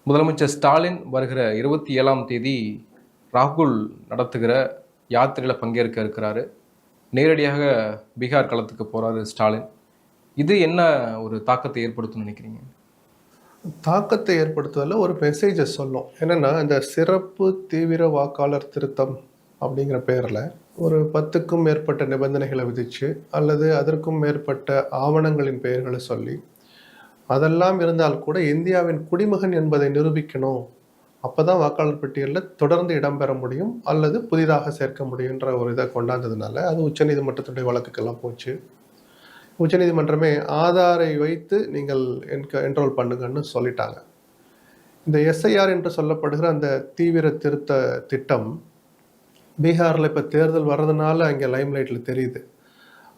முதலமைச்சர் ஸ்டாலின் வருகிற 27ஆம் தேதி ராகுல் நடத்துகிற யாத்திரையில் பங்கேற்க இருக்கிறாரு. நேரடியாக பீகார் களத்துக்கு போறாரு ஸ்டாலின். இது என்ன ஒரு தாக்கத்தை ஏற்படுத்தும்னு நினைக்கிறீங்க? தாக்கத்தை ஏற்படுத்துவதில் ஒரு மெசேஜை சொல்லும். என்னென்னா, இந்த சிறப்பு தீவிர வாக்காளர் திருத்தம் அப்படிங்கிற பேரில் ஒரு 10க்கும் மேற்பட்ட நிபந்தனைகளை விதித்து அல்லது அதற்கும் மேற்பட்ட ஆவணங்களின் பெயர்களை சொல்லி, அதெல்லாம் இருந்தால் கூட இந்தியாவின் குடிமகன் என்பதை நிரூபிக்கணும். அப்போ தான் வாக்காளர் பட்டியலில் தொடர்ந்து இடம்பெற முடியும் அல்லது புதிதாக சேர்க்க முடியுன்ற ஒரு இதை கொண்டாந்ததுனால அது உச்சநீதிமன்றத்துடைய வழக்குக்கெல்லாம் போச்சு. உச்சநீதிமன்றமே ஆதாரை வைத்து நீங்கள் என்ரோல் பண்ணுங்கன்னு சொல்லிட்டாங்க. இந்த எஸ்ஐஆர் என்று சொல்லப்படுகிற அந்த தீவிர திருத்த திட்டம் பீகாரில் இப்போ தேர்தல் வர்றதுனால அங்கே லைம்லைட்டில் தெரியுது.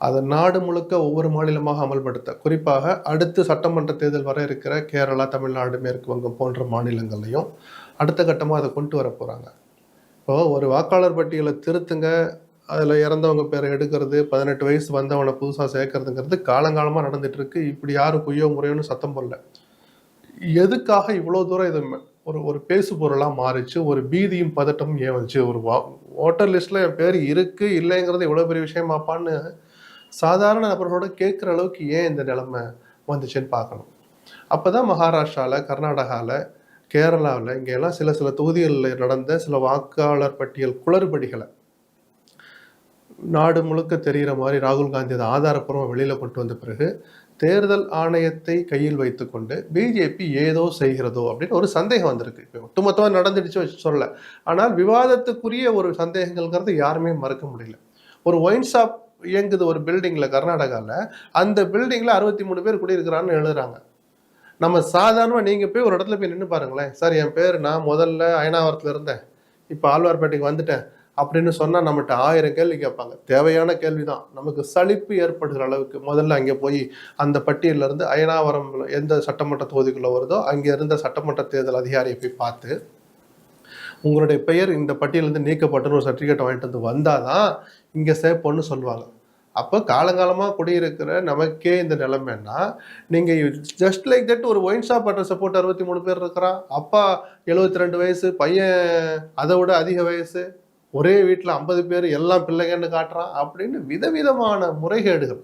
அதை நாடு முழுக்க ஒவ்வொரு மாநிலமாக அமல்படுத்த, குறிப்பாக அடுத்து சட்டமன்ற தேர்தல் வர இருக்கிற கேரளா, தமிழ்நாடு, மேற்கு வங்கம் போன்ற மாநிலங்கள்லையும் அடுத்த கட்டமாக அதை கொண்டு வர போகிறாங்க. இப்போது ஒரு வாக்காளர் பட்டியலை திருத்துங்க, அதில் இறந்தவங்க பேரை எடுக்கிறது, 18 வயசு வந்தவனை புதுசாக சேர்க்கறதுங்கிறது காலங்காலமாக நடந்துட்டு இருக்கு. இப்படி யாரும் குய்யோ முறையோன்னு சத்தம் போடல. எதுக்காக இவ்வளோ தூரம் இது ஒரு பேசு பொருளாக மாறிச்சு? ஒரு பீதியும் பதட்டமும் ஏன் வந்துச்சு? ஒரு ஓட்டர் லிஸ்ட்டில் என் பேர் இருக்குது இல்லைங்கிறது இவ்வளோ பெரிய விஷயமாப்பான்னு சாதாரண நபர்களோட கேட்குற அளவுக்கு ஏன் இந்த நிலைமை வந்துச்சுன்னு பார்க்கணும். அப்போ தான் மகாராஷ்டிராவில், கர்நாடகாவில், கேரளாவில் இங்கெல்லாம் சில தொகுதிகளில் நடந்த சில வாக்காளர் பட்டியல் குளறுபடிகளை நாடு முழுக்க தெரிகிற மாதிரி ராகுல் காந்தி அதை ஆதாரப்பூர்வமாக வெளியில் கொண்டு வந்த பிறகு தேர்தல் ஆணையத்தை கையில் வைத்துக்கொண்டு பிஜேபி ஏதோ செய்கிறதோ அப்படின்னு ஒரு சந்தேகம் வந்திருக்கு. இப்போ ஒட்டுமொத்தமாக நடந்துடுச்சு வச்சு சொல்லலை, ஆனால் விவாதத்துக்குரிய ஒரு சந்தேகங்கள்ங்கிறது யாருமே மறுக்க முடியல. ஒரு ஒயின் ஷாப் இயங்குது ஒரு பில்டிங்கில் கர்நாடகாவில். அந்த பில்டிங்கில் 63 பேர் குடியிருக்கிறான்னு எழுதுறாங்க. நம்ம சாதாரணமாக நீங்கள் போய் ஒரு இடத்துல போய் நின்று பாருங்களேன், சார் என் பேர் நான் முதல்ல அயனாவரத்தில் இருந்தேன், இப்போ ஆழ்வார்பேட்டைக்கு வந்துட்டேன் அப்படின்னு சொன்னால் நம்மகிட்ட 1000 கேள்வி கேட்பாங்க. தேவையான கேள்வி தான். நமக்கு சலிப்பு ஏற்படுகிற அளவுக்கு முதல்ல அங்கே போய் அந்த பட்டியலிருந்து அயனாவரம் எந்த சட்டமன்ற தொகுதிக்குள்ளே வருதோ அங்கே இருந்த சட்டமன்ற தேர்தல் அதிகாரியை போய் பார்த்து, உங்களுடைய பெயர் இந்த பட்டியலேருந்து நீக்கப்பட்டுன்னு ஒரு சர்டிஃபிகேட் வாங்கிட்டு வந்து வந்தால் தான் இங்கே சேர்ப்போன்னு சொல்லுவாங்க. அப்போ காலங்காலமாக குடியிருக்கிற நமக்கே இந்த நிலைமைன்னா, நீங்கள் ஜஸ்ட் லைக் தட் ஒரு ஒயின் ஷாப் அட்ரஸை போட்டு 63 பேர் இருக்கிறான், அப்பா 72 வயசு, பையன் அதை விட அதிக வயசு, ஒரே வீட்டில் 50 பேர் எல்லாம் பிள்ளைங்கன்னு காட்டுறான் அப்படின்னு விதவிதமான முறைகேடுகள்.